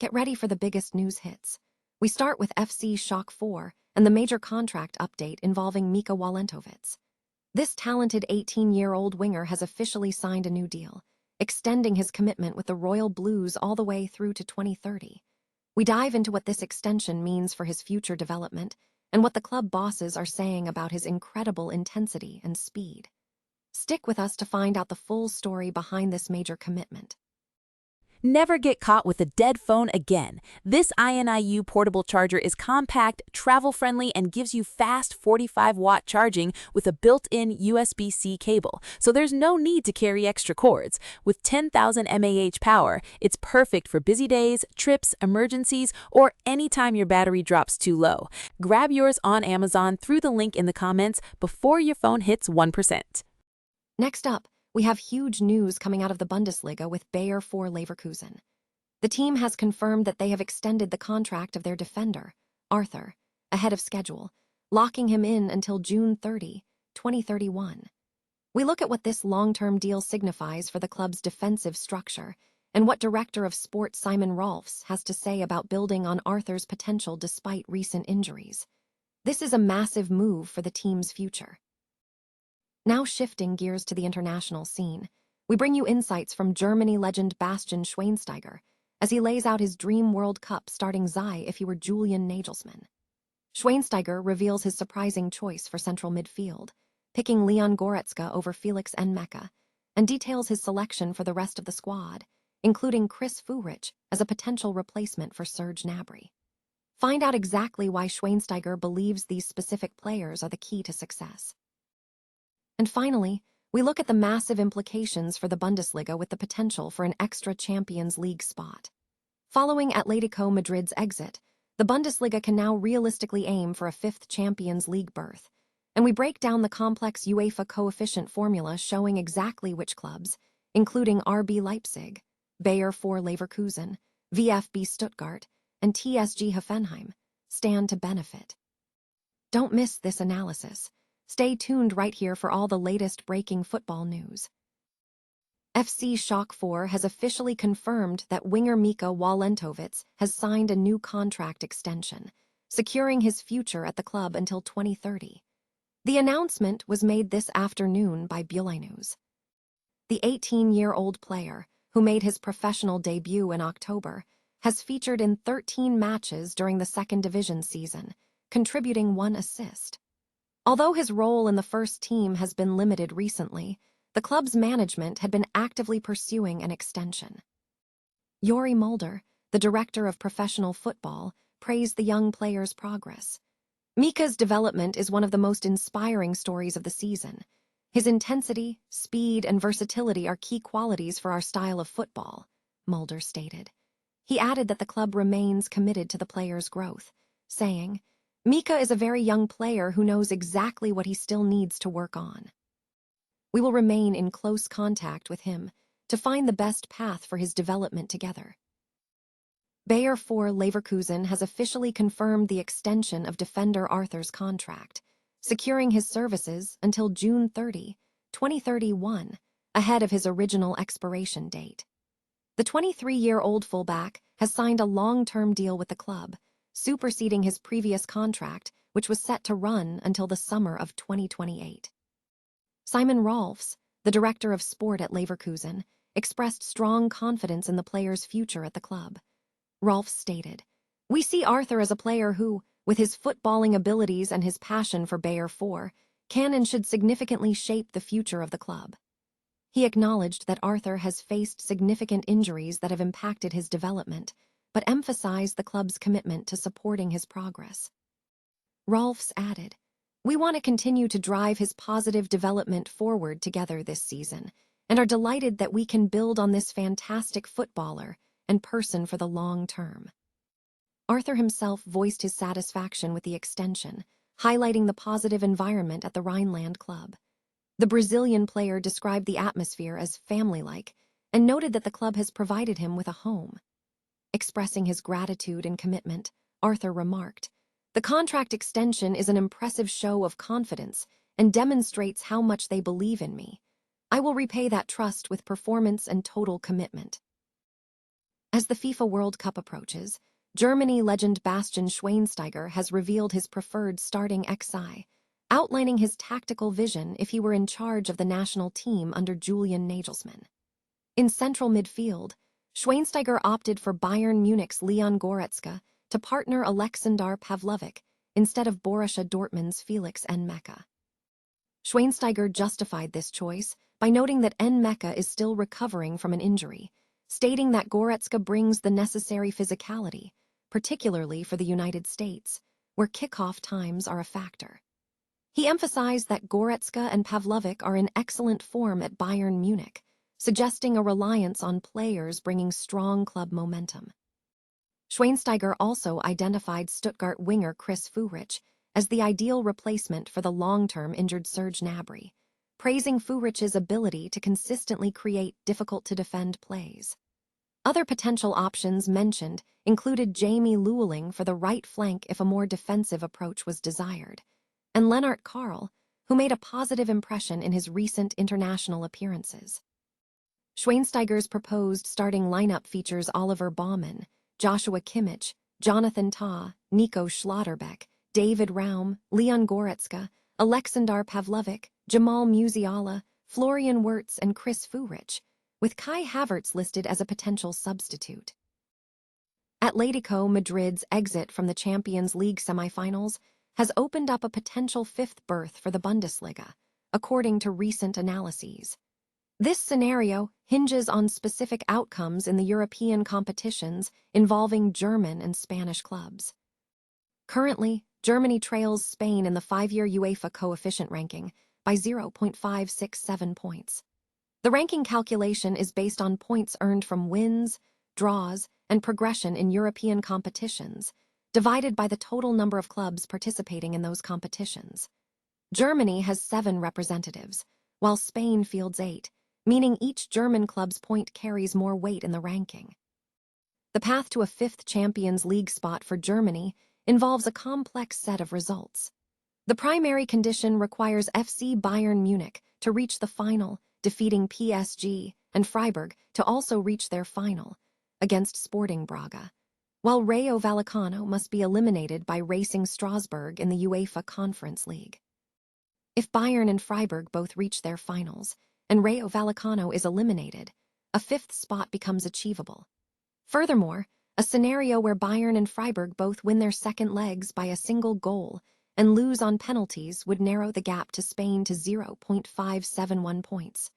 Get ready for the biggest news hits. We start with FC Schalke 4 and the major contract update involving Mika Wallentowitz. This talented 18-year-old winger has officially signed a new deal, extending his commitment with the Royal Blues all the way through to 2030. We dive into what this extension means for his future development and what the club bosses are saying about his incredible intensity and speed. Stick with us to find out the full story behind this major commitment. Never get caught with a dead phone again. This INIU portable charger is compact, travel-friendly, and gives you fast 45-watt charging with a built-in USB-C cable, so there's no need to carry extra cords. With 10,000 mAh power, it's perfect for busy days, trips, emergencies, or anytime your battery drops too low. Grab yours on Amazon through the link in the comments before your phone hits 1%. Next up, we have huge news coming out of the Bundesliga with Bayer 4 Leverkusen. The team has confirmed that they have extended the contract of their defender, Arthur, ahead of schedule, locking him in until June 30, 2031. We look at what this long-term deal signifies for the club's defensive structure and what Director of Sport Simon Rolfs has to say about building on Arthur's potential despite recent injuries. This is a massive move for the team's future. Now shifting gears to the international scene, we bring you insights from Germany legend Bastian Schweinsteiger as he lays out his dream World Cup starting Zai if he were Julian Nagelsmann. Schweinsteiger reveals his surprising choice for central midfield, picking Leon Goretzka over Felix Nmecha, and details his selection for the rest of the squad, including Chris Führich as a potential replacement for Serge Gnabry. Find out exactly why Schweinsteiger believes these specific players are the key to success. And finally, we look at the massive implications for the Bundesliga with the potential for an extra Champions League spot. Following Atletico Madrid's exit, the Bundesliga can now realistically aim for a fifth Champions League berth, and we break down the complex UEFA coefficient formula showing exactly which clubs, including RB Leipzig, Bayer 4 Leverkusen, VfB Stuttgart, and TSG Hoffenheim, stand to benefit. Don't miss this analysis. Stay tuned right here for all the latest breaking football news. FC Schalke 4 has officially confirmed that winger Mika Wallentowitz has signed a new contract extension, securing his future at the club until 2030. The announcement was made this afternoon by News. The 18-year-old player, who made his professional debut in October, has featured in 13 matches during the second division season, contributing 1 assist. Although his role in the first team has been limited recently, the club's management had been actively pursuing an extension. Yuri Mulder, the director of professional football, praised the young player's progress. Mika's development is one of the most inspiring stories of the season. His intensity, speed, and versatility are key qualities for our style of football, Mulder stated. He added that the club remains committed to the player's growth, saying, "Mika is a very young player who knows exactly what he still needs to work on. We will remain in close contact with him to find the best path for his development together." Bayer 4 Leverkusen has officially confirmed the extension of defender Arthur's contract, securing his services until June 30, 2031, ahead of his original expiration date. The 23-year-old fullback has signed a long-term deal with the club, superseding his previous contract, which was set to run until the summer of 2028. Simon Rolfs, the director of sport at Leverkusen, expressed strong confidence in the player's future at the club. Rolfs stated, "We see Arthur as a player who, with his footballing abilities and his passion for Bayer 4, can and should significantly shape the future of the club." He acknowledged that Arthur has faced significant injuries that have impacted his development, but emphasized the club's commitment to supporting his progress. Rolfs added, "We want to continue to drive his positive development forward together this season, and are delighted that we can build on this fantastic footballer and person for the long term." Arthur himself voiced his satisfaction with the extension, highlighting the positive environment at the Rhineland club. The Brazilian player described the atmosphere as family-like and noted that the club has provided him with a home. Expressing his gratitude and commitment, Arthur remarked, "The contract extension is an impressive show of confidence and demonstrates how much they believe in me. I will repay that trust with performance and total commitment." As the FIFA World Cup approaches, Germany legend Bastian Schweinsteiger has revealed his preferred starting XI, outlining his tactical vision if he were in charge of the national team under Julian Nagelsmann. In central midfield, Schweinsteiger opted for Bayern Munich's Leon Goretzka to partner Aleksandar Pavlovic instead of Borussia Dortmund's Felix N'Meka. Schweinsteiger justified this choice by noting that N'Meka is still recovering from an injury, stating that Goretzka brings the necessary physicality, particularly for the United States, where kickoff times are a factor. He emphasized that Goretzka and Pavlovic are in excellent form at Bayern Munich, suggesting a reliance on players bringing strong club momentum. Schweinsteiger also identified Stuttgart winger Chris Führich as the ideal replacement for the long-term injured Serge Gnabry, praising Führich's ability to consistently create difficult-to-defend plays. Other potential options mentioned included Jamie Lewelling for the right flank if a more defensive approach was desired, and Lennart Karl, who made a positive impression in his recent international appearances. Schweinsteiger's proposed starting lineup features Oliver Baumann, Joshua Kimmich, Jonathan Tah, Nico Schlotterbeck, David Raum, Leon Goretzka, Aleksandar Pavlovic, Jamal Musiala, Florian Wirtz, and Chris Führich, with Kai Havertz listed as a potential substitute. Atletico Madrid's exit from the Champions League semifinals has opened up a potential fifth berth for the Bundesliga, according to recent analyses. This scenario hinges on specific outcomes in the European competitions involving German and Spanish clubs. Currently, Germany trails Spain in the 5-year UEFA coefficient ranking by 0.567 points. The ranking calculation is based on points earned from wins, draws, and progression in European competitions, divided by the total number of clubs participating in those competitions. Germany has 7 representatives, while Spain fields 8, meaning each German club's point carries more weight in the ranking. The path to a 5th Champions League spot for Germany involves a complex set of results. The primary condition requires FC Bayern Munich to reach the final, defeating PSG, and Freiburg to also reach their final, against Sporting Braga, while Rayo Vallecano must be eliminated by Racing Strasbourg in the UEFA Conference League. If Bayern and Freiburg both reach their finals, and Rayo Vallecano is eliminated, a 5th spot becomes achievable. Furthermore, a scenario where Bayern and Freiburg both win their second legs by a single goal and lose on penalties would narrow the gap to Spain to 0.571 points.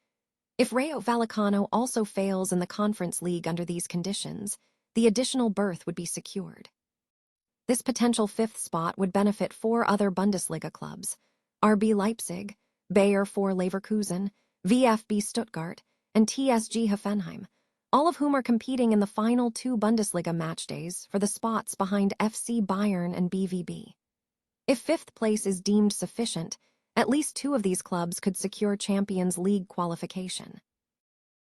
If Rayo Vallecano also fails in the Conference League under these conditions, the additional berth would be secured. This potential 5th spot would benefit 4 other Bundesliga clubs: RB Leipzig, Bayer 4 Leverkusen, VfB Stuttgart, and TSG Hoffenheim, all of whom are competing in the final 2 Bundesliga matchdays for the spots behind FC Bayern and BVB. If 5th place is deemed sufficient, at least 2 of these clubs could secure Champions League qualification.